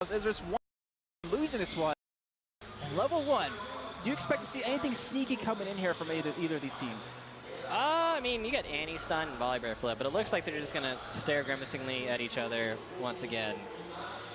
Isurus losing this one. And level 1, do you expect to see anything sneaky coming in here from either of these teams? I mean, you got anti-stun and volley bear flip, but it looks like they're just going to stare grimacingly at each other once again.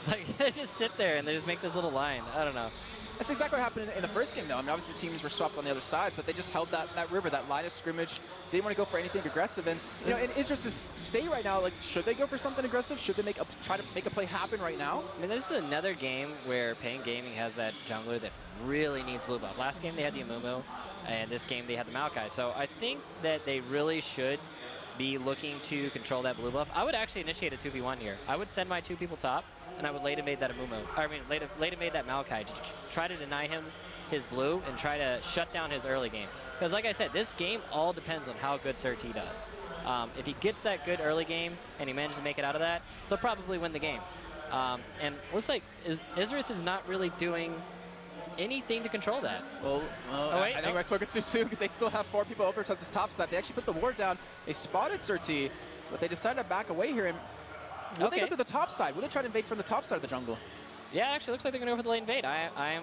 Like, they just sit there and they just make this little line. I don't know. That's exactly what happened in the first game, though. I mean, obviously teams were swapped on the other sides, but they just held that river, that line of scrimmage. Didn't want to go for anything aggressive. And, you know, in Isurus' state right now, like, should they go for something aggressive? Should they try to make a play happen right now? I mean, this is another game where paiN Gaming has that jungler that really needs blue buff. Last game they had the Amumu, and this game they had the Maokai. So I think that they really should be looking to control that blue buff. I would actually initiate a 2v1 here. I would send my 2 people top, and I would late invade that Amumu. I mean, late invade that Maokai to try to deny him his blue and try to shut down his early game. Because like I said, this game all depends on how good Sir T does. If he gets that good early game and he manages to make it out of that, they'll probably win the game. And it looks like Isurus is not really doing anything to control that. Well, I think I spoke too soon because they still have 4 people over to this top side. They actually put the ward down. They spotted Sir T, but they decided to back away here. And will they go to the top side? Will they try to invade from the top side of the jungle? Yeah, actually, looks like they're going to go for the late invade. I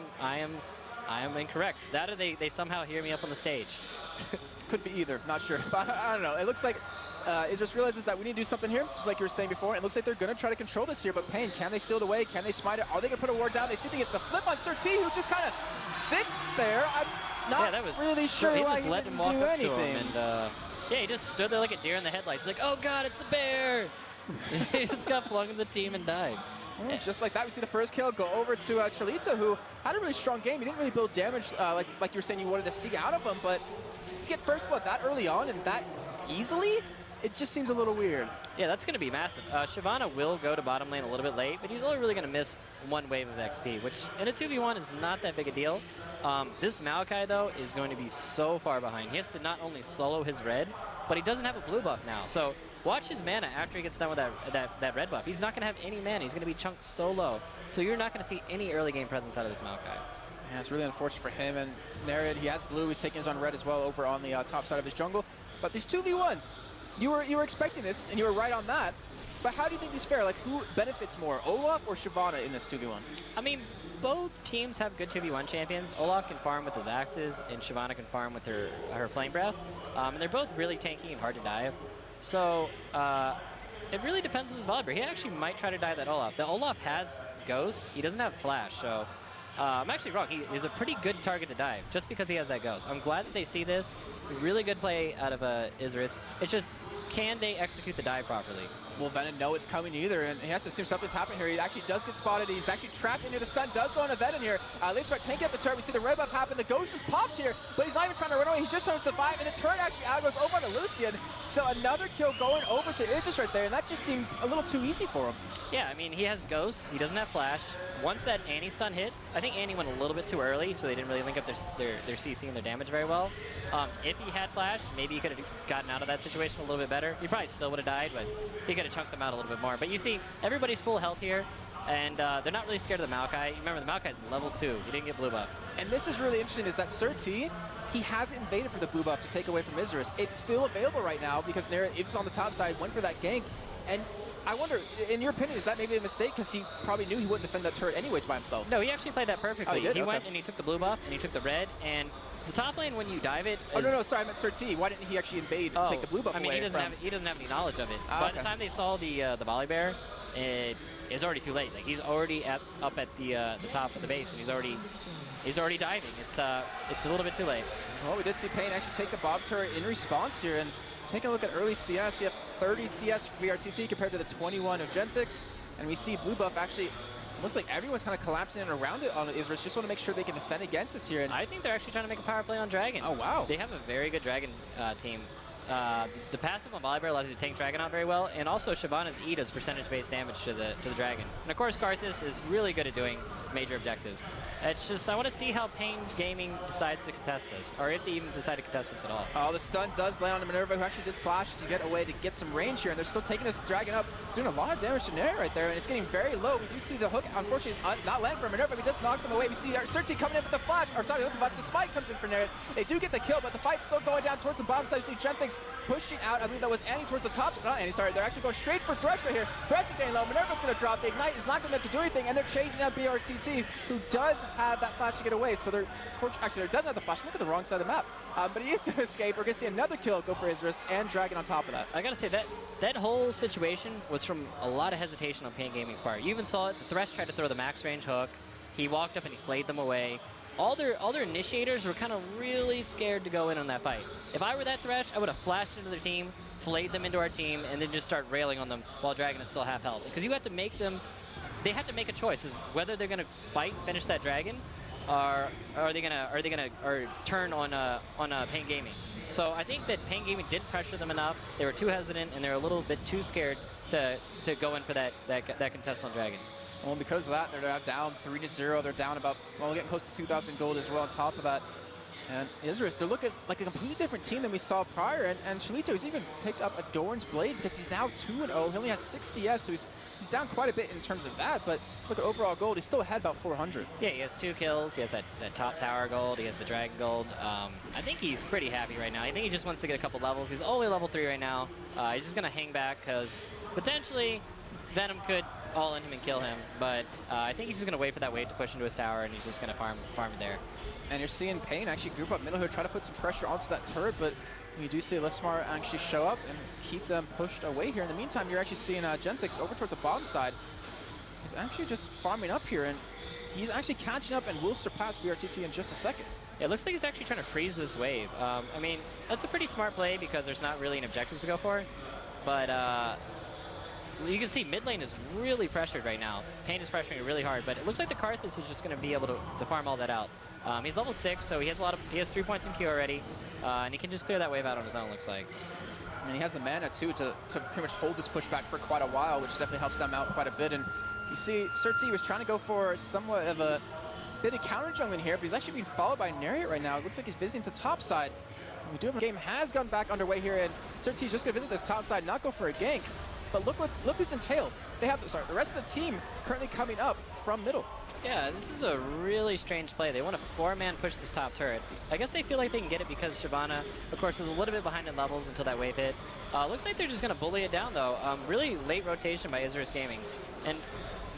am incorrect. That or they somehow hear me up on the stage. Could be either. Not sure. But I don't know. It looks like Isurus realizes that we need to do something here, just like you were saying before. It looks like they're going to try to control this here, but paiN, can they steal it away? Can they smite it? Are they going to put a ward down? They see they get the flip on Sir T, who just kind of sits there. I'm not really sure why he didn't do anything. And, yeah, he just stood there like a deer in the headlights. Like, oh god, it's a bear! He just got flung in the team and died. Well, just like that, we see the first kill go over to Cholito, who had a really strong game. He didn't really build damage like you were saying you wanted to see out of him, but to get first blood that early on and that easily, it just seems a little weird. Yeah, that's going to be massive. Shyvana will go to bottom lane a little bit late, but he's only really going to miss 1 wave of XP, which in a 2v1 is not that big a deal. This Maokai, though, is going to be so far behind. He has to not only solo his red, but he doesn't have a blue buff now. So watch his mana after he gets done with that red buff. He's not going to have any mana. He's going to be chunked so low. So you're not going to see any early game presence out of this Maokai. Yeah, it's really unfortunate for him. And Nerid, he has blue. He's taking his own red as well over on the top side of his jungle. But these 2v1s, you were expecting this, and you were right on that. But how do you think these fare? Like, who benefits more, Olaf or Shyvana in this 2v1? I mean, both teams have good 2v1 champions. Olaf can farm with his axes, and Shyvana can farm with her flame breath. And they're both really tanky and hard to dive. So it really depends on his volley bear. He actually might try to dive that Olaf. The Olaf has Ghost. He doesn't have Flash, so I'm actually wrong. He is a pretty good target to dive just because he has that Ghost. I'm glad that they see this. Really good play out of Isurus. It's just, can they execute the dive properly? Will Venom know it's coming either, and he has to assume something's happening here. He actually does get spotted. He's actually trapped in here. The stun does go on to Venom here. Laser tanking up the turret. We see the red buff happen. The Ghost just pops here, but he's not even trying to run away. He's just trying to survive, and the turret actually goes over to Lucian. So another kill going over to Isurus right there, and that just seemed a little too easy for him. Yeah, I mean, he has Ghost. He doesn't have Flash. Once that Annie stun hits, I think Annie went a little bit too early, so they didn't really link up their CC and their damage very well. If he had Flash, maybe he could have gotten out of that situation a little bit better. He probably still would have died, but he could have chunked them out a little bit more. But you see, everybody's full health here, and they're not really scared of the Maokai. Remember, the Maokai's level 2. He didn't get blue buff. And this is really interesting, is that Sir T, he hasn't invaded for the blue buff to take away from Isurus. It's still available right now because Nerid, if it's on the top side, went for that gank. And I wonder, in your opinion, is that maybe a mistake? Because he probably knew he wouldn't defend that turret anyways by himself. No, he actually played that perfectly. Oh, he did? He went and he took the blue buff and he took the red, and the top lane, when you dive it... Oh, no, sorry, I meant Sir T. Why didn't he actually invade and take the blue buff away? I mean, he doesn't have any knowledge of it. By the time they saw the volley bear, it's already too late. Like, he's already up at the top of the base, and he's already diving. It's a little bit too late. Well, we did see paiN actually take the Bob turret in response here, and taking a look at early CS, you have 30 CS for VRTC compared to the 21 of Genfix, and we see blue buff actually, looks like everyone's kind of collapsing in around it on Isurus. Just want to make sure they can defend against us here. And I think they're actually trying to make a power play on Dragon. Oh, wow. They have a very good Dragon team. The passive on Volley Bear allows you to tank Dragon out very well, and also Shyvana's E does percentage-based damage to the Dragon. And of course, Karthus is really good at doing major objectives. It's just, I want to see how paiN Gaming decides to contest this, or if they even decide to contest this at all. Oh, the stun does land on Minerva, who actually did flash to get away to get some range here, and they're still taking this dragon up. It's doing a lot of damage to Neri right there, and it's getting very low. We do see the hook, unfortunately, not land for Minerva. We just knocked him away. We see Cersei coming in with the flash, or sorry, the spike comes in for Neri. They do get the kill, but the fight's still going down towards the bottom side. You see Genthix pushing out. I believe that was Annie towards the top. Not Annie, sorry. They're actually going straight for Thresh right here. Thresh is getting low. Minerva's going to drop. The Ignite is not going to do anything, and they're chasing out BRTT, who does have that flash to get away. So actually, doesn't have the flash. Look at the wrong side of the map. But he is going to escape. We're going to see another kill go for Isurus and Dragon on top of that. I got to say, that whole situation was from a lot of hesitation on paiN Gaming's part. You even saw it. The Thresh tried to throw the max range hook. He walked up and he flayed them away. All their initiators were kind of really scared to go in on that fight. If I were that Thresh, I would have flashed into their team, flayed them into our team, and then just start railing on them while Dragon is still half health. Because you have to make them, they have to make a choice is whether they're going to fight, finish that Dragon, or are they gonna turn on paiN Gaming. So I think that paiN Gaming did pressure them enough. They were too hesitant and they're a little bit too scared to go in for that contest on Dragon. Well, because of that, they're now down 3-0. They're down about, well, getting close to 2,000 gold as well on top of that. And Isurus, they're looking like a completely different team than we saw prior. And Cholito, he's even picked up a Dorn's Blade because he's now 2-0. He only has 6 CS, so he's down quite a bit in terms of that. But look at overall gold, he's still ahead about 400. Yeah, he has 2 kills. He has that top tower gold. He has the dragon gold. I think he's pretty happy right now. I think he just wants to get a couple levels. He's only level 3 right now. He's just going to hang back because potentially Venom could all in him and kill him, but I think he's just going to wait for that wave to push into his tower, and he's just going to farm it there. And you're seeing paiN actually group up middle here, try to put some pressure onto that turret, but you do see Lismar actually show up and keep them pushed away here. In the meantime, you're actually seeing Genthix over towards the bottom side. He's actually just farming up here, and he's actually catching up and will surpass BRTT in just a second. Yeah, it looks like he's actually trying to freeze this wave. I mean, that's a pretty smart play because there's not really an objective to go for, but you can see mid lane is really pressured right now. paiN is pressuring really hard, but it looks like the Karthus is just going to be able to farm all that out. He's level 6, so he has 3 points in Q already, and he can just clear that wave out on his own, looks like. And he has the mana too to pretty much hold this pushback for quite a while, which definitely helps them out quite a bit. And you see, Cersei was trying to go for somewhat of a bit of counter jungling here, but he's actually being followed by Nariot right now. It looks like he's visiting to top side. We do have a game has gone back underway here, and Cersei is just going to visit this top side, not go for a gank. But look who's entailed. They have the rest of the team currently coming up from middle. Yeah, this is a really strange play. They want to 4-man push this top turret. I guess they feel like they can get it because Shyvana, of course, is a little bit behind in levels until that wave hit. Looks like they're just going to bully it down, though. Really late rotation by Isurus Gaming. And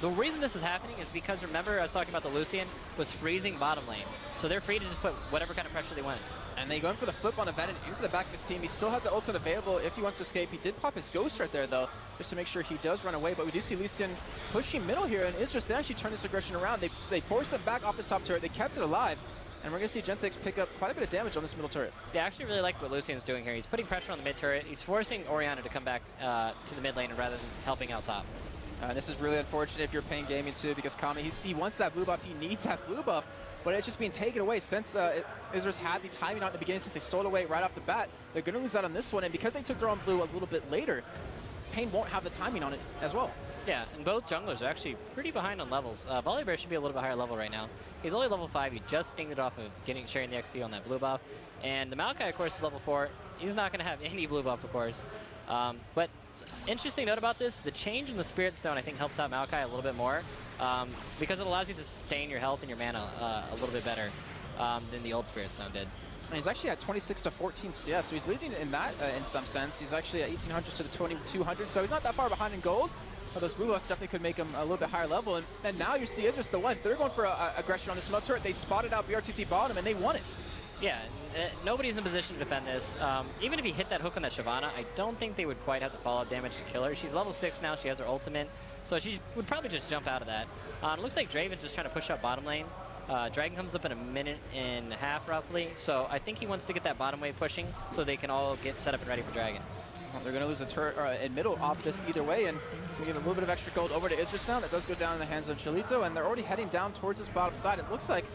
the reason this is happening is because, remember, I was talking about the Lucian was freezing bottom lane. So they're free to just put whatever kind of pressure they want. And they go in for the flip on a Venom into the back of his team. He still has the ultimate available if he wants to escape. He did pop his Ghost right there, though, just to make sure he does run away. But we do see Lucian pushing middle here, and Isurus, they actually turn this aggression around. They forced him back off his top turret. They kept it alive. And we're going to see Genthix pick up quite a bit of damage on this middle turret. Yeah, I actually really like what Lucian's doing here. He's putting pressure on the mid turret. He's forcing Orianna to come back to the mid lane rather than helping out top. This is really unfortunate if you're paiN Gaming too, because Kami, he wants that blue buff, he needs that blue buff, but it's just being taken away since Isurus had the timing on at the beginning, since they stole it away right off the bat. They're going to lose out on this one, and because they took their own blue a little bit later, paiN won't have the timing on it as well. Yeah, and both junglers are actually pretty behind on levels. Volibear should be a little bit higher level right now. He's only level 5, he just dinged it off of sharing the XP on that blue buff. And the Maokai, of course, is level 4. He's not going to have any blue buff, of course. But interesting note about this, the change in the Spirit Stone I think helps out Maokai a little bit more because it allows you to sustain your health and your mana a little bit better than the old Spirit Stone did. And he's actually at 26 to 14 CS, so he's leading in that in some sense. He's actually at 1800 to the 2200, so he's not that far behind in gold. But those blue buffs definitely could make him a little bit higher level. And now you see Isurus the ones. They're going for aggression on this middle turret. They spotted out BRTT bottom, and they won it. Yeah, nobody's in position to defend this. Even if he hit that hook on that Shyvana, I don't think they would quite have the follow-up damage to kill her. She's level 6 now. She has her ultimate, so she would probably just jump out of that. It looks like Draven's just trying to push up bottom lane. Dragon comes up in a minute and a half, roughly, so I think he wants to get that bottom wave pushing so they can all get set up and ready for Dragon. Well, they're going to lose the turret in middle off this either way, and to give a little bit of extra gold over to Isurus now. That does go down in the hands of Cholito, and they're already heading down towards this bottom side. It looks like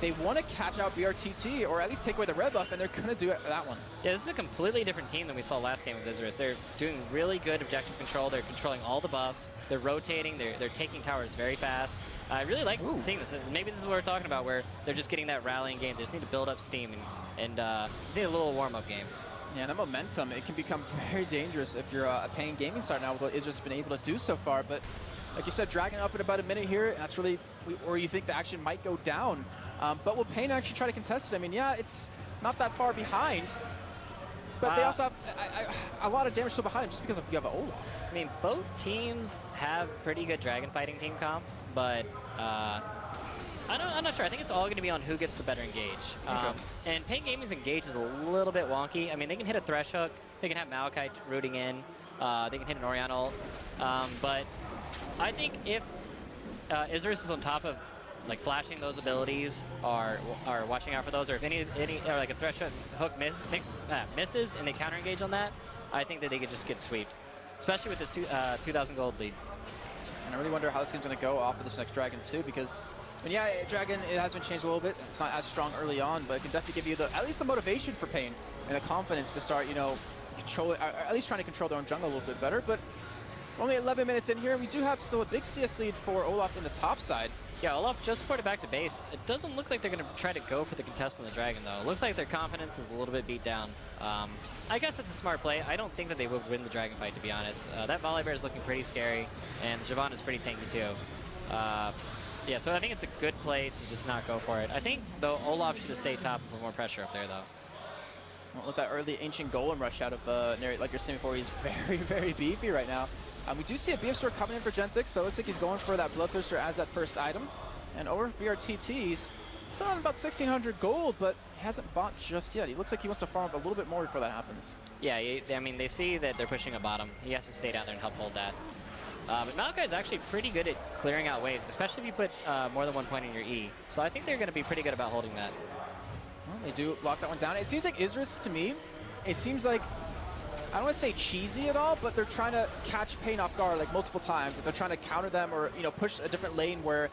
they want to catch out BRTT, or at least take away the red buff, and they're going to do it that one. Yeah, this is a completely different team than we saw last game with Isurus. They're doing really good objective control. They're controlling all the buffs. They're rotating. They're taking towers very fast. I really like seeing this. Maybe this is what we're talking about, where they're just getting that rallying game. They just need to build up steam and just need a little warm-up game. Yeah, that momentum, it can become very dangerous if you're a paiN gaming side now, with what Isurus has been able to do so far. But like you said, dragging up in about a minute here, and that's really where you think the action might go down. But will paiN actually try to contest it? I mean, yeah, it's not that far behind, but they also have a lot of damage still behind him just because you have an Olaf. I mean, both teams have pretty good dragon fighting team comps, but I'm not sure. I think it's all going to be on who gets the better engage. And paiN Gaming's engage is a little bit wonky. I mean, they can hit a Thresh Hook, they can have Maokai rooting in, they can hit an Orion, but I think if Isurus is on top of like flashing those abilities, or watching out for those, or if any or like a Thresh Hook misses and they counter engage on that, I think that they could just get sweeped, especially with this 2,000 gold lead. And I really wonder how this game's going to go off of this next Dragon too, because I mean, yeah, Dragon, it has been changed a little bit. It's not as strong early on, but it can definitely give you at least the motivation for paiN and the confidence to start, control it, or at least trying to control their own jungle a little bit better. But we're only 11 minutes in here, and we do have still a big CS lead for Olaf in the top side. Yeah, Olaf just ported back to base. It doesn't look like they're going to try to go for the contest on the Dragon, though. It looks like their confidence is a little bit beat down. I guess it's a smart play. I don't think that they would win the Dragon fight, to be honest. That Volibear is looking pretty scary, and Shyvana is pretty tanky, too. Yeah, so I think it's a good play to just not go for it. I think, though, Olaf should have stayed top with more pressure up there, though. Well, look at that early Ancient Golem rush out of Nary, like you're saying before. He's very, very beefy right now. We do see a BF Sword coming in for Genthix, so it looks like he's going for that Bloodthirster as that first item. And over BRTT's still on about 1,600 gold, but he hasn't bought just yet. He looks like he wants to farm up a little bit more before that happens. Yeah, I mean, they see that they're pushing a bottom. He has to stay down there and help hold that. But Maokai is actually pretty good at clearing out waves, especially if you put more than 1 point in your E. So I think they're going to be pretty good about holding that. Well, they do lock that one down. It seems like Isurus, to me, it seems like, I don't want to say cheesy at all, but they're trying to catch paiN off guard like multiple times. They're trying to counter them or push a different lane where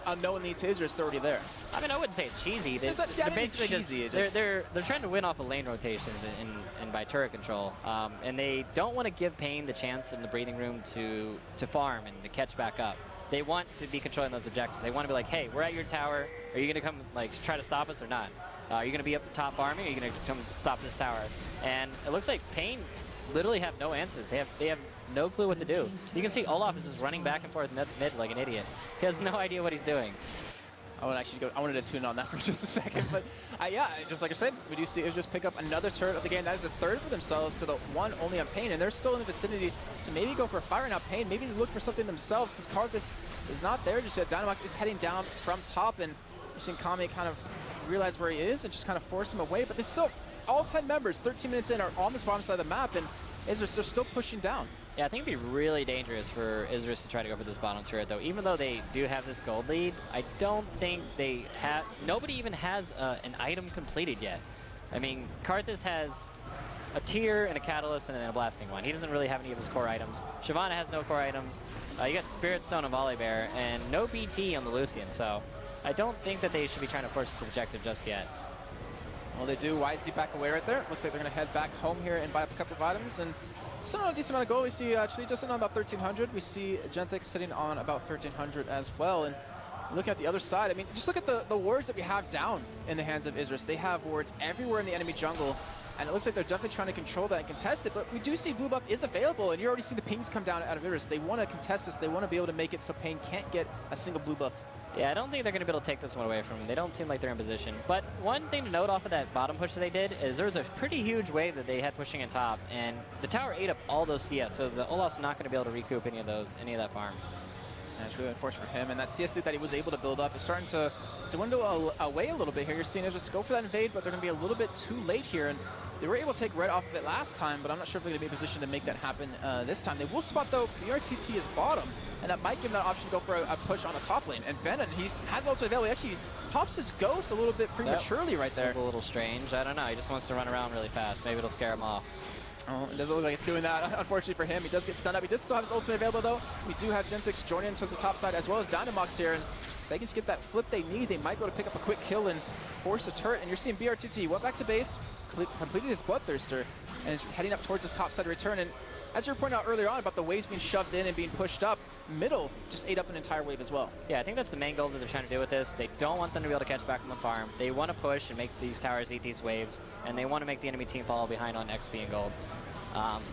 unknowingly to Isurus, they're already there. I mean, I wouldn't say it's cheesy. They're basically cheesy. They're trying to win off of lane rotations and by turret control. And they don't want to give paiN the chance in the breathing room to farm and to catch back up. They want to be controlling those objectives. They want to be like, hey, we're at your tower. Are you going to come like try to stop us or not? Are you going to be up top farming? Or are you going to come stop this tower? And it looks like paiN literally have no answers. They have no clue what to do. You can see Olaf is just running back and forth mid like an idiot. He has no idea what he's doing. I wanted to tune in on that for just a second, but yeah, just like I said, we do see Isurus pick up another turret of the game. That is the third for themselves to the one only on paiN, and they're still in the vicinity to maybe go for a fire now. paiN maybe look for something themselves, because Karthus is not there just yet. Dynamax is heading down from top, and you're seeing Kame kind of realize where he is and just kind of force him away. But there's still all 10 members, 13 minutes in, are on this bottom side of the map, and Isurus, they're still pushing down. Yeah, I think it'd be really dangerous for Isurus to try to go for this bottom turret, though. Even though they do have this gold lead, I don't think they have... Nobody even has an item completed yet. I mean, Karthus has a Tear and a Catalyst and a Blasting one. He doesn't really have any of his core items. Shyvana has no core items. You got Spirit Stone and Volibear, and no BT on the Lucian, so I don't think that they should be trying to force this objective just yet. Well, they do wisely back away right there. Looks like they're going to head back home here and buy up a couple of items, and still on a decent amount of gold. We see actually just sitting on about 1,300. We see Genthix sitting on about 1,300 as well. And looking at the other side, I mean, just look at the wards that we have down in the hands of Isurus. They have wards everywhere in the enemy jungle, and it looks like they're definitely trying to control that and contest it. But we do see blue buff is available, and you already see the pings come down out of Isurus. They want to contest this. They want to be able to make it so paiN can't get a single blue buff. Yeah, I don't think they're going to be able to take this one away from them. They don't seem like they're in position. But one thing to note off of that bottom push that they did is there was a pretty huge wave that they had pushing in top, and the tower ate up all those CS, so the Olaf's not going to be able to recoup any of that farm. And it's really unfortunate for him, and that CS lead that he was able to build up is starting to dwindle away a little bit here. You're seeing Isurus go for that invade, but they're going to be a little bit too late here, and they were able to take red off of it last time, but I'm not sure if they're going to be in position to make that happen this time. They will spot, though, BRTT is bottom, and that might give them that option to go for a push on a top lane. And Venom, he has ultimate available. He actually pops his ghost a little bit prematurely right there. That's a little strange. I don't know. He just wants to run around really fast. Maybe it'll scare him off. Oh, it doesn't look like it's doing that, unfortunately for him. He does get stunned up. He does still have his ultimate available, though. We do have Genthix joining into the top side, as well as Dynamax here. And if they can just get that flip they need, they might be able to pick up a quick kill and force a turret. And you're seeing BRTT went back to base, completed his Bloodthirster, and is heading up towards his top side return. And as you were pointing out earlier on about the waves being shoved in and being pushed up, middle just ate up an entire wave as well. Yeah, I think that's the main goal that they're trying to do with this. They don't want them to be able to catch back on the farm. They want to push and make these towers eat these waves, and they want to make the enemy team fall behind on XP and gold.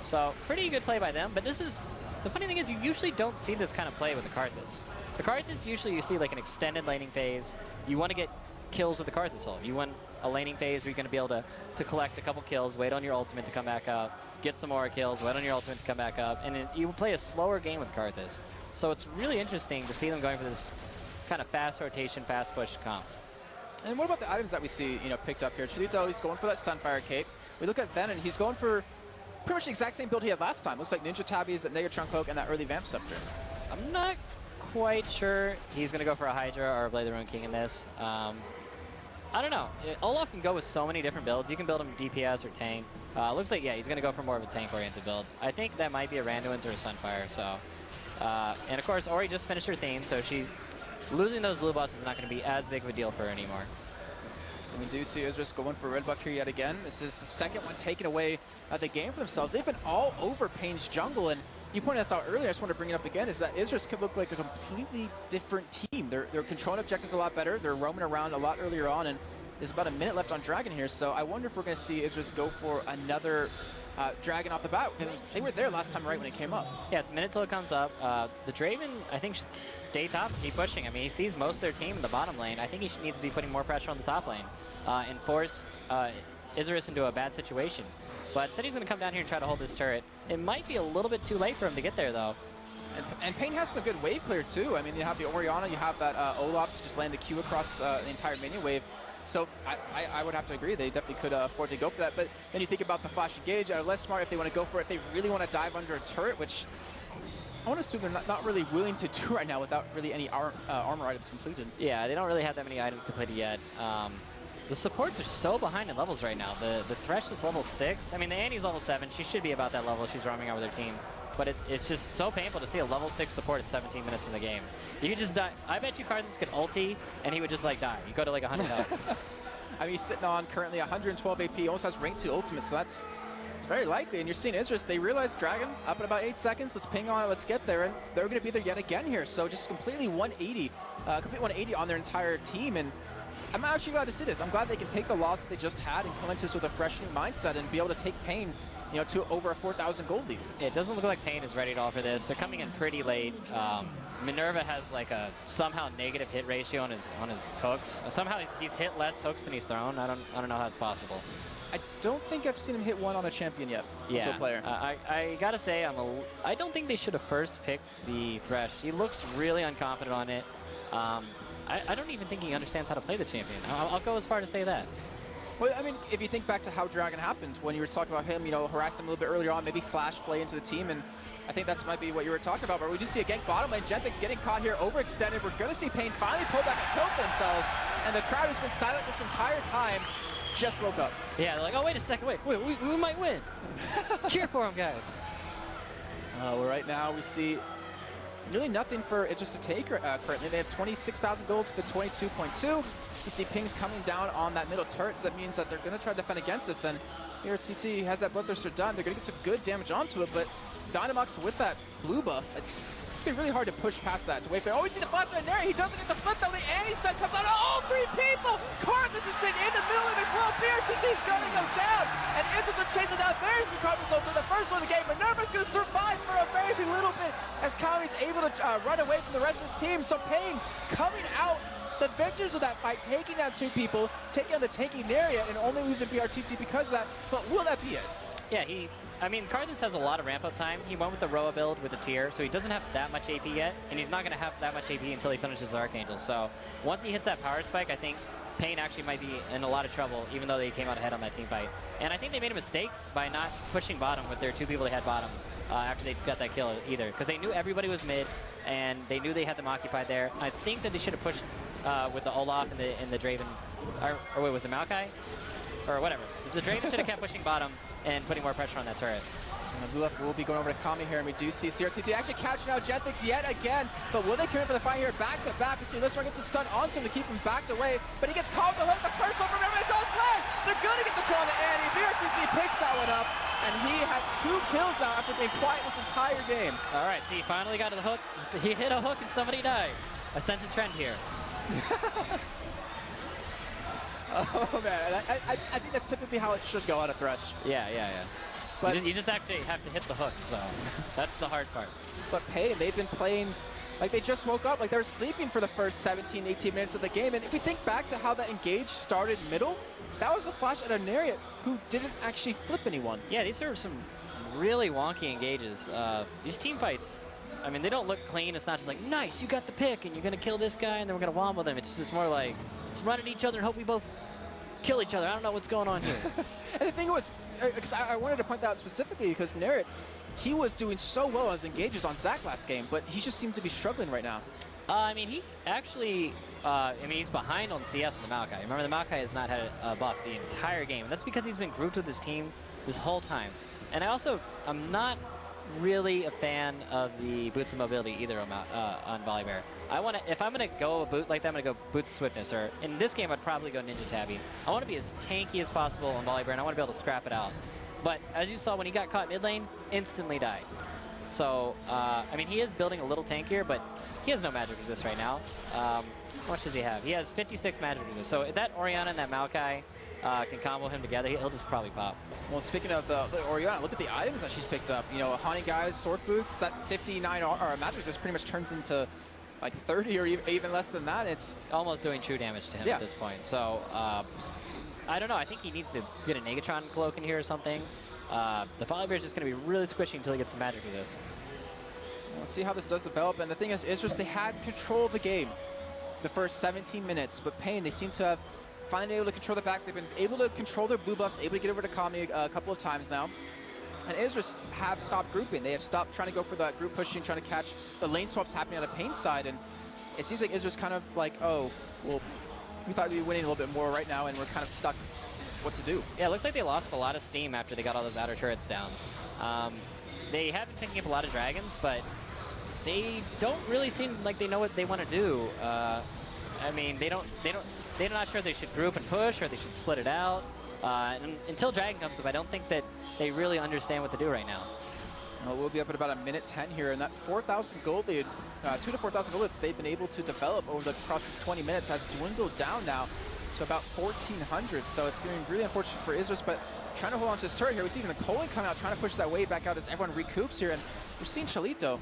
So pretty good play by them, but this is, the funny thing is you usually don't see this kind of play with the Karthus. The Karthus, usually you see like an extended laning phase. You want to get kills with the Karthus ult. You want a laning phase where you're going to be able to collect a couple kills, wait on your ultimate to come back up, get some more kills, wait on your ultimate to come back up, and you play a slower game with Karthus. So it's really interesting to see them going for this kind of fast rotation, fast push comp. And what about the items that we see, picked up here? Chulito, he's going for that Sunfire Cape. We look at Venom, he's going for pretty much the exact same build he had last time. Looks like Ninja Tabbies, that Negative Trunk Cloak, and that early Vamp Scepter. I'm not quite sure he's going to go for a Hydra or a Blade of the Ruined King in this. I don't know. Olaf can go with so many different builds. You can build him DPS or tank. Looks like, yeah, he's going to go for more of a tank-oriented build. I think that might be a Randuin's or a Sunfire, so... and of course, Ori just finished her theme, so she's losing those blue buffs is not going to be as big of a deal for her anymore. And we do see Isurus going for red buff here yet again. This is the second one taking away the game for themselves. They've been all over paiN's jungle, and you pointed this out earlier, I just want to bring it up again, is that Isurus could look like a completely different team. They're controlling objectives a lot better, they're roaming around a lot earlier on, and there's about a minute left on Dragon here, so I wonder if we're going to see Isurus go for another Dragon off the bat, because they were there last time right when it came up. Yeah, it's a minute till it comes up. The Draven, I think, should stay top and keep pushing. I mean, he sees most of their team in the bottom lane. I think he needs to be putting more pressure on the top lane and force Isurus into a bad situation. But said he's going to come down here and try to hold this turret. It might be a little bit too late for him to get there, though. And paiN has some good wave clear, too. I mean, you have the Orianna, you have that Olaf to just land the Q across the entire minion wave. So I would have to agree, they definitely could afford to go for that. But then you think about the flash engage, less smart if they want to go for it. If they really want to dive under a turret, which I want to assume they're not really willing to do right now without really any armor items completed. Yeah, they don't really have that many items completed yet. The supports are so behind in levels right now. The Thresh is level 6. I mean, the Annie's level 7. She should be about that level. She's roaming out with her team. But it's just so painful to see a level 6 support at 17 minutes in the game. You could just die. I bet you Karthus could ulti, and he would just, like, die. You go to, like, 100 health. I mean, he's sitting on currently 112 AP, almost has rank 2 ultimate, so it's very likely. And you're seeing Isurus, they realize Dragon, up in about 8 seconds, let's ping on it, let's get there, and they're going to be there yet again here. So just completely 180, complete 180 on their entire team, and I'm actually glad to see this. I'm glad they can take the loss that they just had and come into this with a fresh new mindset and be able to take paiN, to over a 4,000 gold lead. It doesn't look like paiN is ready at all for this. They're coming in pretty late. Minerva has like a somehow negative hit ratio on his hooks. Somehow he's hit less hooks than he's thrown. I don't know how it's possible. I don't think I've seen him hit one on a champion yet. Yeah, to a player. I gotta say I don't think they should have first picked the Thresh. He looks really unconfident on it. I don't even think he understands how to play the champion. I'll go as far to say that. Well, I mean, if you think back to how Dragon happened, when you were talking about him, harass him a little bit earlier on, maybe flash play into the team, and I think that might be what you were talking about. But we just see a gank bottom lane, Gentek's getting caught here, overextended. We're going to see paiN finally pull back and kill for themselves, and the crowd who's been silent this entire time just woke up. Yeah, they're like, oh, wait a second, wait, we might win. Cheer for him, guys. Well, right now we see really nothing for It's just to take currently. They have 26,000 gold to the 22.2. You see pings coming down on that middle turret, so that means that they're going to try to defend against this. And here TT has that Bloodthirster done. They're going to get some good damage onto it, but Dynamux with that blue buff, it's been really hard to push past that. To wait for, oh, we see the flash right there. He doesn't get the flip though. The anti-stun comes out. All 3 people. Karthus is sitting in the middle of his world. TT's going to go down. And Isurus are chasing down. There's the crowd result for the first one of the game. Minerva's going to survive for a very little bit as Kami's able to run away from the rest of his team. So paiN coming out the victors of that fight, taking down 2 people, taking on the tanking area, and only losing BRTT because of that. But will that be it? Yeah, I mean, Karthus has a lot of ramp-up time. He went with the Roa build with a tier, so he doesn't have that much AP yet, and he's not going to have that much AP until he finishes Archangel. So once he hits that power spike, I think paiN actually might be in a lot of trouble, even though they came out ahead on that team fight. And I think they made a mistake by not pushing bottom with their 2 people they had bottom after they got that kill either, because they knew everybody was mid, and they knew they had them occupied there. I think that they should have pushed with the Olaf and the Draven, or wait, was it Maokai? Or whatever. The Draven should have kept pushing bottom and putting more pressure on that turret. And blue left will be going over to Kami here, and we do see CRTT actually catching out Jetix yet again. But will they commit for the fight here? Back to back. We see Lismar gets a stun onto him to keep him backed away, but he gets caught with the hook. The first one from him, it does land. They're going to get the kill on Annie. BRTT picks that one up, and he has 2 kills now after being quiet this entire game. All right, see, he finally got to the hook. He hit a hook and somebody died. I sense a trend here. Oh man, I think that's typically how it should go on a Thresh. Yeah. But you just actually have to hit the hook, so that's the hard part. But paiN, they've been playing like they just woke up, like they were sleeping for the first 17, 18 minutes of the game. And if we think back to how that engage started middle, that was a flash at a Nariot who didn't actually flip anyone. Yeah, these are some really wonky engages. These team fights, I mean, they don't look clean. It's not just like, nice, you got the pick, and you're going to kill this guy, and then we're going to wombo them. It's just more like, let's run at each other and hope we both kill each other. I don't know what's going on here. And the thing was, because I wanted to point that out specifically because Nariot, he was doing so well on his engages on Zac last game, but he just seemed to be struggling right now. I mean, he actually, he's behind on CS on the Maokai. Remember, the Maokai has not had a buff the entire game. That's because he's been grouped with his team this whole time. And I'm not really a fan of the boots of mobility either on Volibear. If I'm gonna go a boot like that, I'm gonna go boots of swiftness, or in this game I'd probably go Ninja Tabby. I want to be as tanky as possible on Volibear, and I want to be able to scrap it out. But as you saw, when he got caught mid lane, instantly died. So I mean, he is building a little tankier, but he has no magic resist right now. How much does he have? He has 56 magic resist. So if that Orianna and that Maokai can combo him together, he'll just probably pop. Well, speaking of the Orianna, look at the items that she's picked up. You know, Haunting Guys, Sword Boots, that 59 magic resist pretty much turns into like 30 or even less than that. It's almost doing true damage to him at this point. So I don't know. I think he needs to get a Negatron cloak in here or something. The Volibear is just going to be really squishy until he gets some magic with this. Let's see how this does develop. And the thing is, Isurus, they had control of the game the first 17 minutes, but paiN, they seem to have finally able to control the back. They've been able to control their blue buffs, able to get over to Kami a couple of times now. And Isurus have stopped grouping. They have stopped trying to go for that group pushing, trying to catch the lane swaps happening on the paiN side. And it seems like Isurus kind of like, oh, well, we thought we'd be winning a little bit more right now, and we're kind of stuck what to do. Yeah, it looks like they lost a lot of steam after they got all those outer turrets down. They have been picking up a lot of dragons, but they don't really seem like they know what they want to do. I mean, they're not sure if they should group and push or they should split it out. And until Dragon comes up, I don't think that they really understand what to do right now. Well, we'll be up at about 1:10 here, and that 4,000 gold, 2 to 4,000 gold that they've been able to develop across these 20 minutes has dwindled down now to about 1,400. So it's going to be really unfortunate for Isurus, but trying to hold on to his turret here. We see even the Colin coming out, trying to push that wave back out as everyone recoups here, and we're seeing Chalito.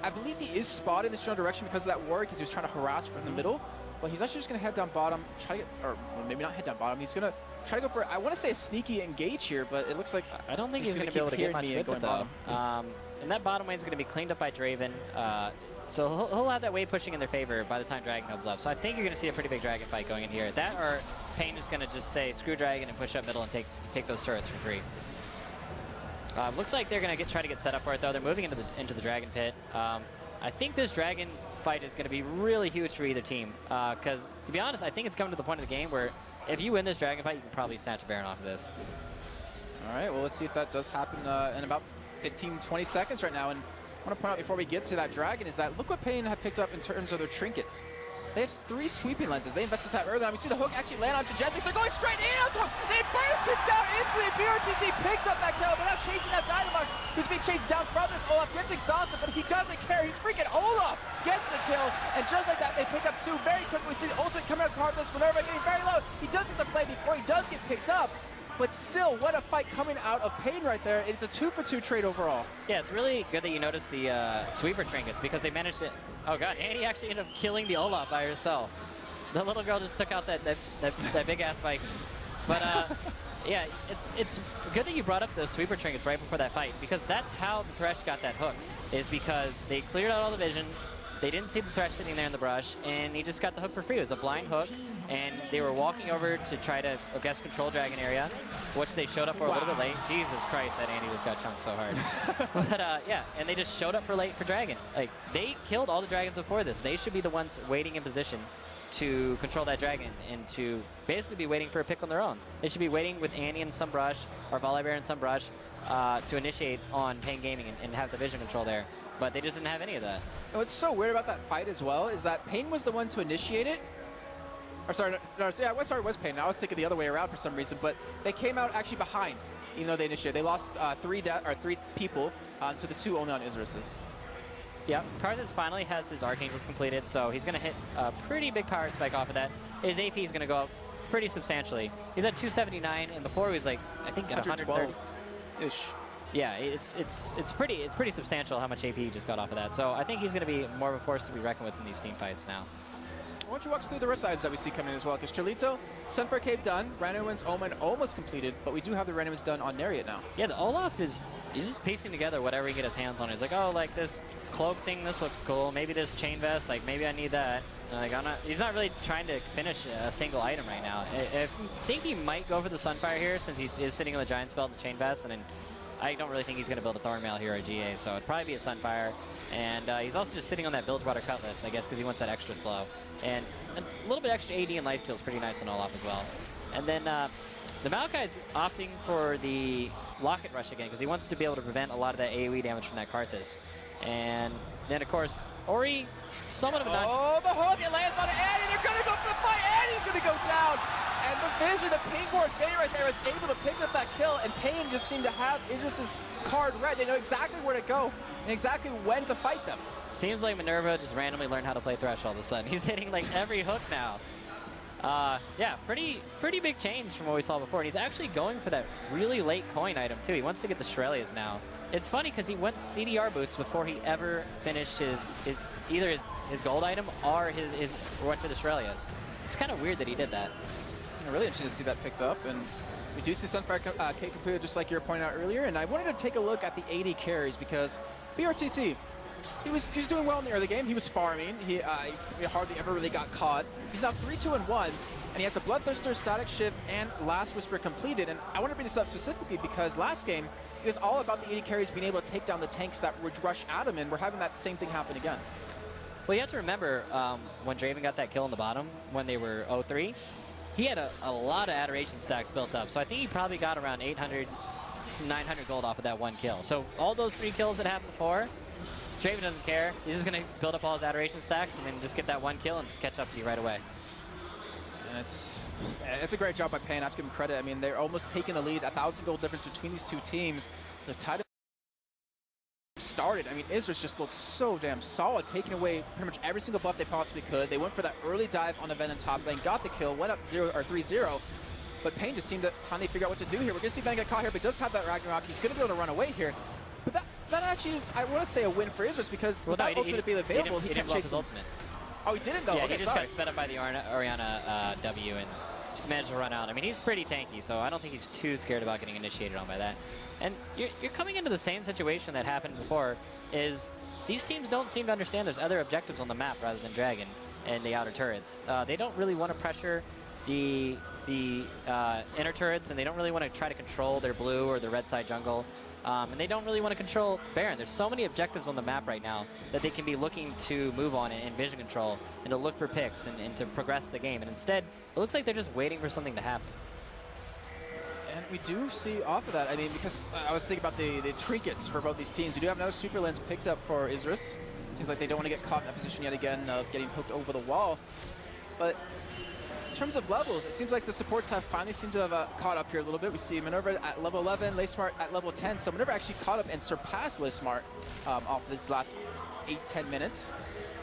I believe he is spotted in this general direction because of that ward, because he was trying to harass from the middle. But he's actually just going to head down bottom, try to get, or maybe not head down bottom. He's going to try to go for, I want to say a sneaky engage here, but it looks like I don't think he's going to be able to get much with it though. And that bottom lane is going to be cleaned up by Draven. So he'll have that wave pushing in their favor by the time Dragon comes up. So I think you're going to see a pretty big Dragon fight going in here. That or paiN is going to just say screw Dragon and push up middle and take those turrets for free. Looks like they're going to try to get set up for it though. They're moving into the Dragon pit. I think this Dragon fight is going to be really huge for either team. Because to be honest, I think it's coming to the point of the game where if you win this Dragon fight, you can probably snatch a Baron off of this. All right, well, let's see if that does happen in about 15, 20 seconds right now. And I want to point out before we get to that Dragon is that look what paiN have picked up in terms of their trinkets. They have 3 sweeping lenses. They invested that early on. We see the hook actually land onto Jetix. They're going straight in onto him. They burst it down instantly. BRTC picks up that kill. They're not chasing that Dynamax, who's being chased down from this. Olaf gets exhausted, but he doesn't care. He's freaking Olaf gets the kill. And just like that, they pick up 2 very quickly. We see Olsen coming out of Carpus. Minerva getting very low. He does get the play before he does get picked up. But still, what a fight coming out of paiN right there. It's a 2-for-2 trade overall. Yeah, it's really good that you noticed the sweeper trinkets because they managed to... Oh god, Annie actually ended up killing the Olaf by herself. The little girl just took out that big-ass Viking. But yeah, it's good that you brought up those sweeper trinkets right before that fight because that's how the Thresh got that hook, is because they cleared out all the vision, they didn't see the Thresh sitting there in the brush, and he just got the hook for free. It was a blind hook, and they were walking over to try to, I guess, control Dragon area, which they showed up for a little bit late. Jesus Christ, that Andy just got chunked so hard. But yeah, and they just showed up for late for Dragon. Like, they killed all the Dragons before this. They should be the ones waiting in position to control that dragon and to basically be waiting for a pick on their own. They should be waiting with Annie in some brush or Volibear in some brush to initiate on paiN Gaming and have the vision control there. But they just didn't have any of that. What's so weird about that fight as well is that paiN was the one to initiate it. Or sorry, it was paiN. I was thinking the other way around for some reason, but they came out actually behind, even though they initiated. They lost three people to the 2 only on Isurus's. Yep, Karthus finally has his Archangels completed, so he's going to hit a pretty big power spike off of that. His AP is going to go up pretty substantially. He's at 279, and before he was like, I think at 112-ish. Yeah, it's pretty substantial how much AP he just got off of that. So I think he's going to be more of a force to be reckoned with in these team fights now. Why don't you walk us through the rest items that we see coming in as well? Because Cholito, Sunfire Cave done, Random's Omen almost completed, but we do have the Random's done on Nariot now. Yeah, the Olaf he's just piecing together whatever he can get his hands on. He's like, oh, like this cloak thing, this looks cool. Maybe this chain vest, like maybe I need that. Like he's not really trying to finish a single item right now. I think he might go for the Sunfire here since he is sitting on the Giant Spell and the chain vest, and then I don't really think he's going to build a Thornmail here or GA, so it'd probably be a Sunfire. And he's also just sitting on that Bilgewater Cutlass, I guess, because he wants that extra slow. And a little bit extra AD and lifesteal is pretty nice on Olaf as well. And then the Maokai's opting for the Locket Rush again, because he wants to be able to prevent a lot of that AoE damage from that Karthus. And then, of course, Ori, somewhat of a Oh, the hook, it lands on Annie, they're going to go for the fight, Annie's going to go down! And the vision, the ping board Faye right there is able to pick up that kill, and paiN just seemed to have Isurus' card read. They know exactly where to go and exactly when to fight them. Seems like Minerva just randomly learned how to play Thresh all of a sudden. He's hitting like every hook now. Yeah, pretty big change from what we saw before. And he's actually going for that really late coin item too. He wants to get the Shurelya's now. It's funny because he went CDR boots before he ever finished either his gold item or his went for the Shurelya's. It's kind of weird that he did that. Really interesting to see that picked up, and we do see Sunfire Cave completed just like you were pointing out earlier. And I wanted to take a look at the AD carries because BRTT, he was doing well in the early game. He was farming. He hardly ever really got caught. He's now 3-2-1, and he has a Bloodthirster, Static Shift, and Last Whisper completed. And I want to bring this up specifically because last game it was all about the AD carries being able to take down the tanks that would rush at him, and we're having that same thing happen again. Well, you have to remember when Draven got that kill in the bottom when they were 0-3. He had a lot of Adoration stacks built up, so I think he probably got around 800 to 900 gold off of that one kill. So all those 3 kills that happened before, Draven doesn't care. He's just going to build up all his Adoration stacks and then just get that one kill and just catch up to you right away. And it's a great job by paiN. I have to give him credit. I mean, they're almost taking the lead. 1,000 gold difference between these two teams. They're tied. Started. I mean, Isurus just looks so damn solid, taking away pretty much every single buff they possibly could. They went for that early dive on the Venom top lane, got the kill, went up 3-0. But paiN just seemed to finally figure out what to do here. We're going to see Venom get caught here, but he does have that Ragnarok. He's going to be able to run away here. But that actually is, I want to say, a win for Isurus because without ultimate being available, he can't chase his ultimate. Oh, he didn't though? Yeah, okay, he just got sped up by the Orianna W and just managed to run out. I mean, he's pretty tanky, so I don't think he's too scared about getting initiated on by that. And you're coming into the same situation that happened before, is these teams don't seem to understand there's other objectives on the map rather than Dragon and the outer turrets. They don't really want to pressure the inner turrets, and they don't really want to try to control their blue or the red side jungle. And they don't really want to control Baron. There's so many objectives on the map right now that they can be looking to move on and vision control and to look for picks and to progress the game. And instead, it looks like they're just waiting for something to happen. And we do see off of that, I mean, because I was thinking about the trinkets for both these teams. We do have another super lens picked up for Isurus. Seems like they don't want to get caught in that position yet again of getting hooked over the wall. But in terms of levels, it seems like the supports have finally seemed to have caught up here a little bit. We see Minerva at level 11, Laysmart at level 10. So Minerva actually caught up and surpassed Laysmart off this last 8-10 minutes.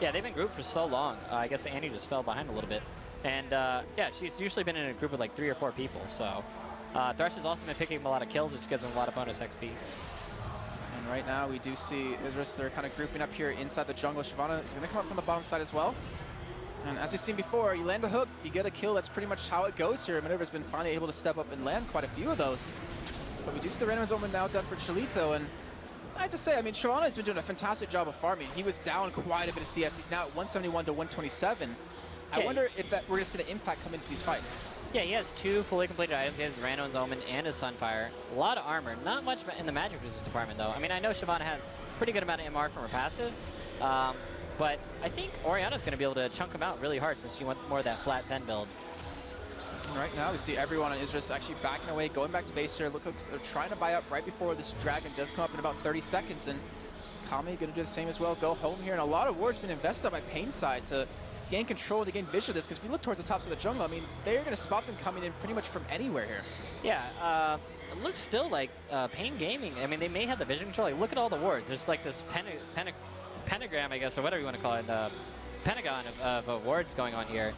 Yeah, they've been grouped for so long. I guess Annie just fell behind a little bit. And yeah, she's usually been in a group with like 3 or 4 people. So Thresh has also been picking up a lot of kills, which gives him a lot of bonus XP. And right now we do see Isurus, they're kind of grouping up here inside the jungle. Shyvana is going to come up from the bottom side as well. And as we've seen before, you land a hook, you get a kill. That's pretty much how it goes here. Minerva's been finally able to step up and land quite a few of those. But we do see the Random's Omen now done for Cholito. And I have to say, I mean, Shyvana has been doing a fantastic job of farming. He was down quite a bit of CS. He's now at 171 to 127. I wonder if we're going to see the impact come into these fights. Yeah, he has 2 fully completed items. He has Random's Omen and his Sunfire. A lot of armor. Not much in the magic resist department, though. I mean, I know Shyvana has a pretty good amount of MR from her passive. But I think Oriana's going to be able to chunk him out really hard since she went more of that flat pen build. Right now, we see everyone on Isurus actually backing away, going back to base here. Look, they're trying to buy up right before this dragon does come up in about 30 seconds. And Kami going to do the same as well, go home here. And a lot of war's been invested by paiN's side to gain control, to gain vision of this. Because if we look towards the tops of the jungle, I mean, they're going to spot them coming in pretty much from anywhere here. Yeah, it looks still like paiN Gaming. I mean, they may have the vision control. Like, look at all the wards. There's like this pentagram, I guess, or whatever you want to call it, pentagon of wards going on here.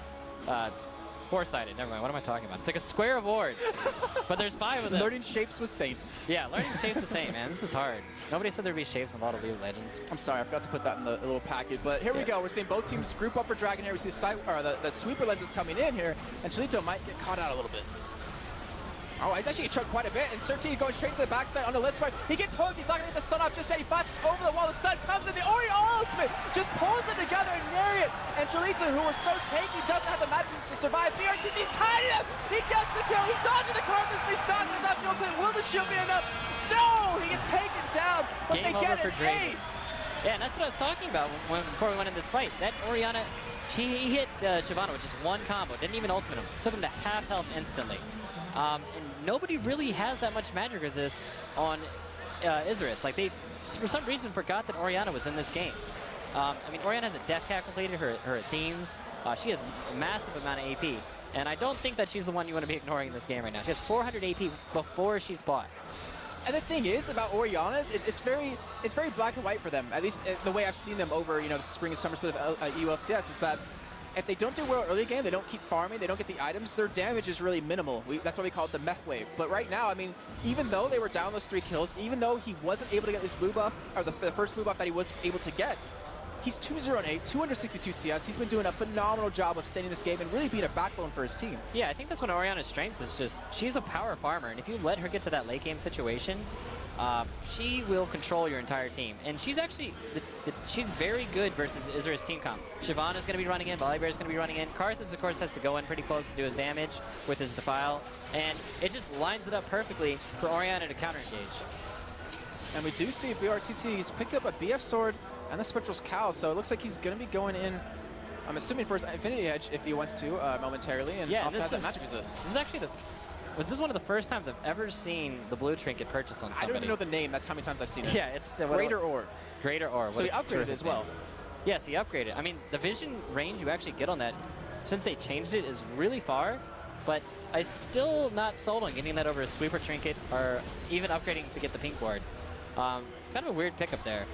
Four-sided, never mind, what am I talking about? It's like a square of wards, but there's 5 of them. Learning shapes with Saint. Yeah, learning shapes the same, man. This is hard. Nobody said there'd be shapes in a lot of League of Legends. I'm sorry, I forgot to put that in the little packet, but here we go. We're seeing both teams group up for Dragon here. We see the sweeper lenses coming in here, and Cholito might get caught out a little bit. Oh, he's actually chucked quite a bit, and Surti going straight to the backside on the left side. He gets hooked, he's not going to get the stun off just yet. He flashes over the wall, the stun comes in, the Ori ultimate just pulls them together and Narian and Cholito, who were so tanky, doesn't have the magic to survive. BRTT's hiding him! He gets the kill, he's dodging the corpus, but he's not going to dodge the ultimate. Will the shield be enough? No! He gets taken down, but Game they get an ace! Yeah, and that's what I was talking about before we went in this fight. That Oriana, he hit Shyvana with just one combo, didn't even ultimate him, took him to half health instantly. And nobody really has that much magic resist on Isurus. Like, they, for some reason, forgot that Oriana was in this game. I mean, Oriana has a death cap completed, her Athenes. She has a massive amount of AP. And I don't think that she's the one you want to be ignoring in this game right now. She has 400 AP before she's bought. And the thing is about Oriana's, it's very black and white for them. At least the way I've seen them over, the spring and summer split of ULCS is that if they don't do well early game, they don't keep farming, they don't get the items, their damage is really minimal. That's why we call it the mech wave. But right now, I mean, even though they were down those 3 kills, even though he wasn't able to get this blue buff, or the first blue buff that he was able to get, he's 2-0-8, 262 CS. He's been doing a phenomenal job of staying in this game and really being a backbone for his team. Yeah, I think that's one of Oriana's strengths is just, she's a power farmer. And if you let her get to that late game situation, she will control your entire team. And she's actually, she's very good versus Isurus team comp. Shyvana's going to be running in, Volibear's going to be running in. Karthus, of course, has to go in pretty close to do his damage with his Defile. And it just lines it up perfectly for Oriana to counter-engage. And we do see BRTT, he's picked up a BF Sword and the Spectral's Cowl, so it looks like he's going to be going in, I'm assuming, for his Infinity Edge if he wants to momentarily, and yeah, also has that magic resist. This is actually was this one of the first times I've ever seen the blue trinket purchased on somebody? I don't even know the name, that's how many times I've seen it. Yeah, it's the Greater Orb. Greater Orb. So he upgraded as well. Yes, he upgraded. I mean, the vision range you actually get on that, since they changed it, is really far, but I'm still not sold on getting that over a sweeper trinket or even upgrading to get the pink ward. Kind of a weird pickup there.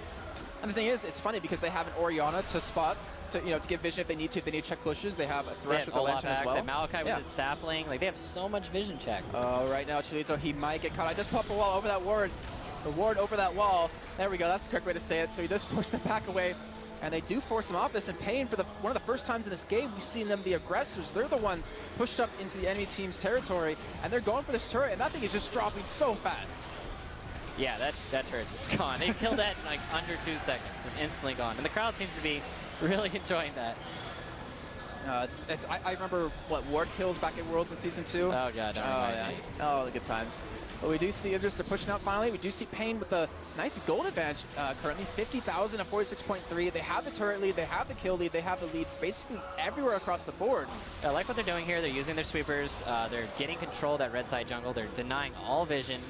And the thing is, it's funny because they have an Oriana to spot, to get vision if they need to check bushes. They have a Thresh with the Lantern as well. And Malachi with his sapling. Like, they have so much vision check. Oh, right now, Cholito, he might get caught. I just popped the wall over that ward. The ward over that wall. There we go. That's the correct way to say it. So he does force them back away. And they do force him off this. And paiN, for one of the first times in this game, we've seen them, the aggressors. They're the ones pushed up into the enemy team's territory. And they're going for this turret. And that thing is just dropping so fast. Yeah, that turret's just gone. They killed that in like under 2 seconds. Just instantly gone. And the crowd seems to be really enjoying that. I remember, ward kills back at Worlds in Season 2? Oh, God. Yeah. Oh, the good times. But we do see Isurus, they're pushing out finally. We do see paiN with a nice gold advantage currently, 50,000 at 46.3. They have the turret lead, they have the kill lead, they have the lead basically everywhere across the board. I like what they're doing here. They're using their sweepers. They're getting control of that red side jungle. They're denying all vision.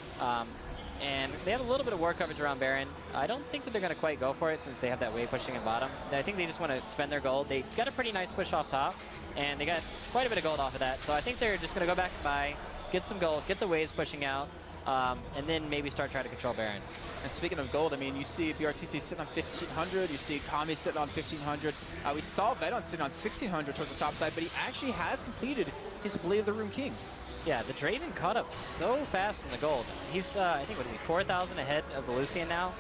And they have a little bit of war coverage around Baron. I don't think that they're going to quite go for it since they have that wave pushing in bottom. I think they just want to spend their gold. They got a pretty nice push off top, and they got quite a bit of gold off of that. So I think they're just going to go back and buy, get some gold, get the waves pushing out, and then maybe start trying to control Baron. And speaking of gold, I mean, you see BRTT sitting on 1,500. You see Kami sitting on 1,500. We saw Vedon sitting on 1,600 towards the top side, but he actually has completed his Blade of the Rune King. Yeah, the Draven caught up so fast in the gold. He's, I think, what is he, 4,000 ahead of the Lucian now?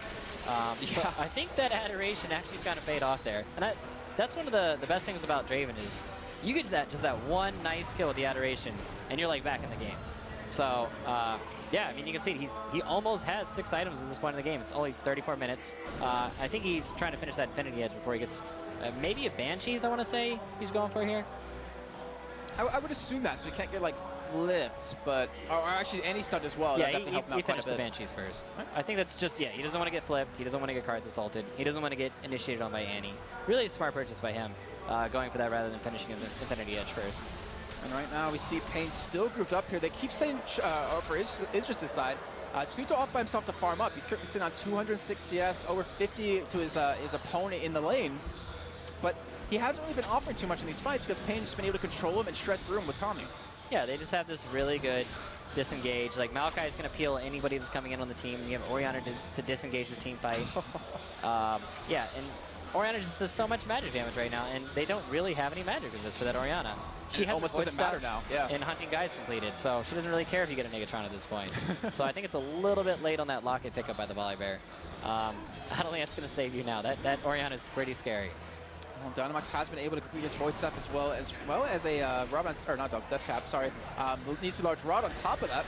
So I think that adoration actually kind of paid off there. And that's one of the best things about Draven is you get just that one nice kill with the adoration, and you're like back in the game. So, yeah, I mean, you can see he almost has 6 items at this point in the game. It's only 34 minutes. I think he's trying to finish that Infinity Edge before he gets maybe a Banshees, I want to say, he's going for here. I would assume that, so we can't get like flipped, but or actually any stunned as well. Yeah, that definitely helped him he out quite a finished the bit. Banshees first. Right. I think that's just, yeah, he doesn't want to get flipped. He doesn't want to get card assaulted. He doesn't want to get initiated on by Annie. Really a smart purchase by him, going for that rather than finishing him Infinity Edge first. And right now we see paiN still grouped up here. They keep saying for Isurus' side, Cholito off by himself to farm up. He's currently sitting on 206 CS, over 50 to his opponent in the lane. But he hasn't really been offering too much in these fights because paiN's just been able to control him and shred through him with Kami. Yeah, they just have this really good disengage. Like, Maokai is going to peel anybody that's coming in on the team. You have Orianna to disengage the team fight. Yeah, and Orianna just does so much magic damage right now, and they don't really have any magic resist for that Orianna. She almost doesn't matter now, yeah. And hunting guys completed, so she doesn't really care if you get a Negatron at this point. So I think it's a little bit late on that Locket pickup by the Volibear. I don't think that's going to save you now. That Orianna is pretty scary. Well, Dynamax has been able to complete his voice stuff as well as a rod on, or not Death Cap, sorry. Needs a large rod on top of that.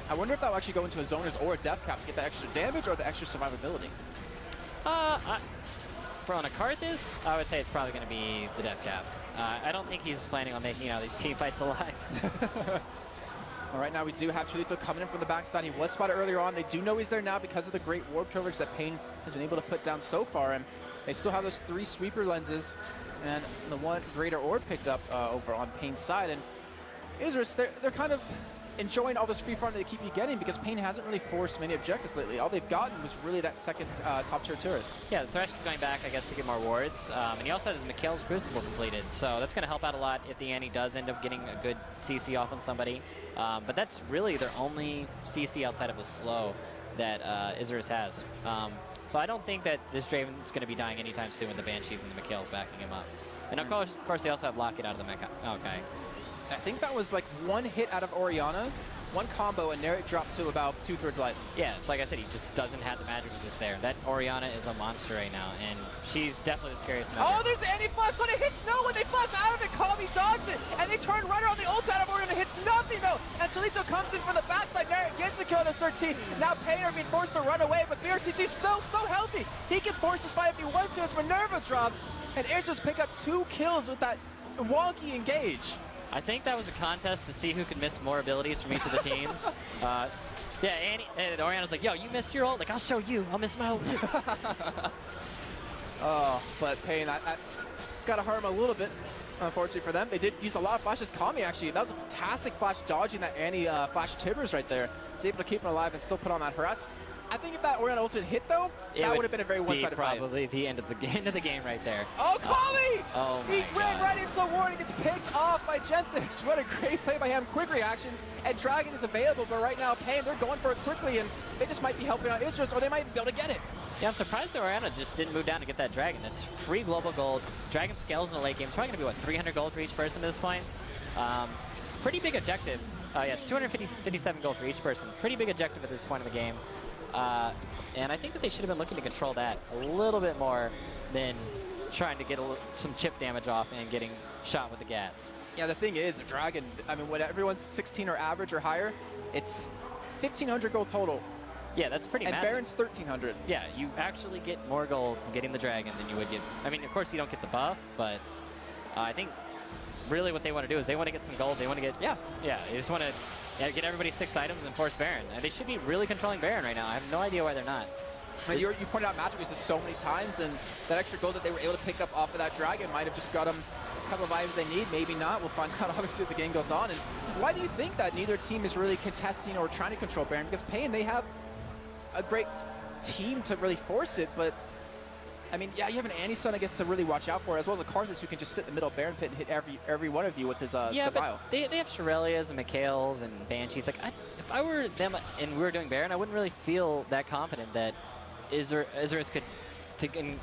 I wonder if that will actually go into a Zoners or a Death Cap to get the extra damage or the extra survivability. For on a Karthus, I would say it's probably going to be the Death Cap. I don't think he's planning on making these team fights alive. All right, now we do have Cholito coming in from the backside. He was spotted earlier on. They do know he's there now because of the great warp coverage that paiN has been able to put down so far. And they still have those 3 sweeper lenses and the 1 greater orb picked up over on paiN's side. And Isurus, they're kind of enjoying all this free farm that they keep getting because paiN hasn't really forced many objectives lately. All they've gotten was really that second top tier turret. Yeah, the Thresh is going back, I guess, to get more wards. And he also has Mikhail's Crucible completed, so that's going to help out a lot if the Annie does end up getting a good CC off on somebody. But that's really their only CC outside of a slow that Isurus has. So I don't think that this Draven is going to be dying anytime soon with the Banshees and the Mikhail's backing him up. And of course they also have Locket out of the mecha. Okay. I think that was like 1 hit out of Orianna, 1 combo, and Narek dropped to about 2/3 life. Yeah, it's like I said, he just doesn't have the magic resist there. That Orianna is a monster right now, and she's definitely the scariest member. Oh, there's the Annie flash on it, hits no one, they flash out of it, Kami dodged it, and they turn right around the ult out of Orianna, hits nothing though, and Cholito comes in from the backside, Narek gets the kill to SirT. Now paiN are being forced to run away, but BRTT's so healthy. He can force this fight if he wants to as Minerva drops, and Isurus pick up 2 kills with that wonky engage. I think that was a contest to see who could miss more abilities from each of the teams. Yeah, and Orianna's like, yo, you missed your ult? Like, I'll show you. I'll miss my ult too. Oh, but paiN, it's got to hurt him a little bit, unfortunately for them. They did use a lot of flashes. Kami, actually, that was a fantastic flash dodging that Annie flash Tibbers right there. He's able to keep him alive and still put on that harass. I think if that Orianna ultimate hit though, that would have been a very one-sided fight. Probably the end of the game right there. Oh, Kami! He ran right into the ward and gets picked off by Genthix. What a great play by him. Quick reactions, and Dragon is available, but right now paiN, they're going for it quickly, and they just might be helping out Isurus, or they might even be able to get it. Yeah, I'm surprised that Orianna just didn't move down to get that Dragon. That's free global gold. Dragon scales in the late game. It's probably going to be, what, 300 gold for each person at this point? Pretty big objective. Yeah, it's 257 gold for each person. Pretty big objective at this point in the game. And I think that they should have been looking to control that a little bit more than trying to get some chip damage off and getting shot with the Gats. Yeah, the thing is, Dragon, I mean, when everyone's 16 or average or higher, it's 1,500 gold total. Yeah, that's pretty massive. And Baron's 1,300. Yeah, you actually get more gold from getting the Dragon than you would get. I mean, of course, you don't get the buff, but I think really what they want to do is they want to get some gold. They want to get, yeah, they just want to get everybody 6 items and force Baron. And they should be really controlling Baron right now. I have no idea why they're not. And you pointed out magic resist so many times, and that extra gold that they were able to pick up off of that Dragon might have just got them a couple of items they need, maybe not. We'll find out obviously as the game goes on. And why do you think that neither team is really contesting or trying to control Baron? Because paiN, they have a great team to really force it, but I mean, yeah, you have an Annie Sun, I guess, to really watch out for, as well as a Karthus who can just sit in the middle of Baron Pit and hit every one of you with his yeah, Defile. But they have Shirelias and Mikhails and Banshees. Like, if I were them and we were doing Baron, I wouldn't really feel that confident that Isurus could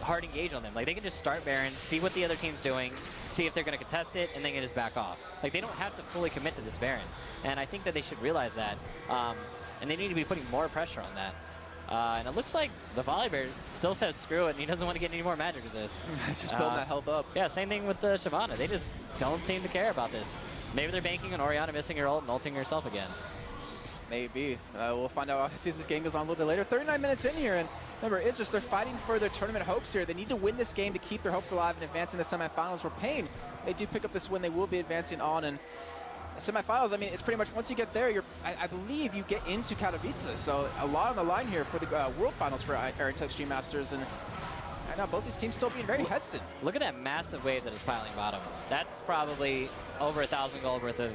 hard engage on them. Like, they can just start Baron, see what the other team's doing, see if they're going to contest it, and then just back off. Like, they don't have to fully commit to this Baron. And I think that they should realize that. And they need to be putting more pressure on that. And it looks like the Volibear still says screw it, and he doesn't want to get any more magic resist. Just building that health up. Yeah, same thing with the Shyvana. They just don't seem to care about this. Maybe they're banking on Orianna missing her ult and ulting herself again. Maybe. We'll find out obviously as this game goes on a little bit later. 39 minutes in here, and remember, it's just they're fighting for their tournament hopes here. They need to win this game to keep their hopes alive and advance in the semifinals. For paiN, they do pick up this win, they will be advancing on, and semifinals, I mean, it's pretty much once you get there, I believe you get into Katowice. So a lot on the line here for the World Finals for Extreme Masters. And I know both these teams still being very hesitant. Look at that massive wave that is piling bottom. That's probably over 1,000 gold worth of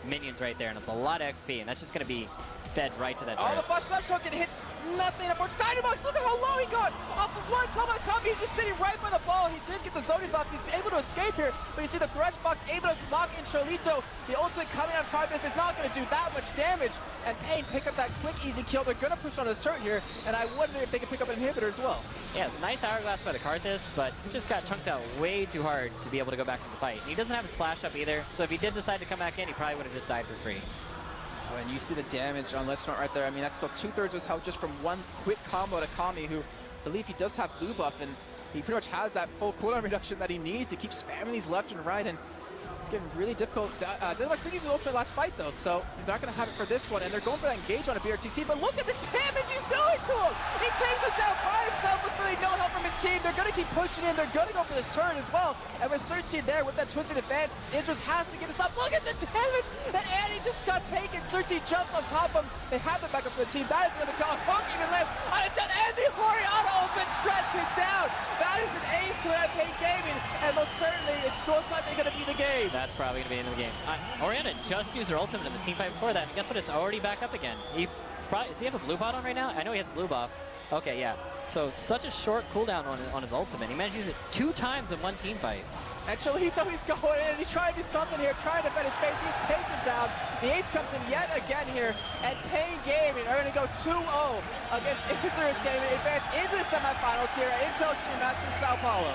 minions right there, and it's a lot of XP, and that's just going to be fed right to that turret. Oh, the flash slash hook, it hits nothing. Unfortunately, Dynamax, look at how low he got. Off of one top of the combo, he's just sitting right by the ball. He did get the zonies off. He's able to escape here, but you see the Thresh Box able to lock in Cholito. The ultimate coming on Primus is not going to do that much damage, and paiN pick up that quick, easy kill. They're going to push on his turret here, and I wonder if they can pick up an inhibitor as well. Yeah, it's a nice hourglass by the Karthus, but he just got chunked out way too hard to be able to go back to the fight. And he doesn't have his flash up either, so if he did decide to come back in, he probably would have just died for free. Oh, and you see the damage on Listnort right there. I mean, that's still 2/3 of his health just from one quick combo to Kami, who I believe he does have blue buff, and he pretty much has that full cooldown reduction that he needs to keep spamming these left and right, and it's getting really difficult. Dynamax did use his ultimate last fight, though, so they're not going to have it for this one, and they're going for that engage on a BRTT, but look at the damage he's doing to him! He takes him down by himself with really no help from his team. They're going to keep pushing in. They're going to go for this turn as well, and with Certainty there with that twisted advance, Isurus has to get this up. Look at the damage! And Annie just got taken. Certainty jumps on top of him. They have the backup for the team. That is another call. Punk even lands on a jump, and the Oriana ultimate shreds it down! That is an ace coming out of paiN Gaming, and most certainly it's most likely going to be the game. That's probably going to be the end of the game. Oriana just used her ultimate in the team fight before that, and guess what? It's already back up again. Does he have a blue bot on right now? I know he has blue buff. Okay, yeah. So such a short cooldown on his ultimate. He managed to use it 2 times in one team fight. And Cholito, he's going in, he's trying to do something here, trying to defend his base. He gets taken down. The ace comes in yet again here, and paiN Gaming are going to go 2-0 against Isurus Gaming, advance into the semifinals here at Extreme Masters Sao Paulo.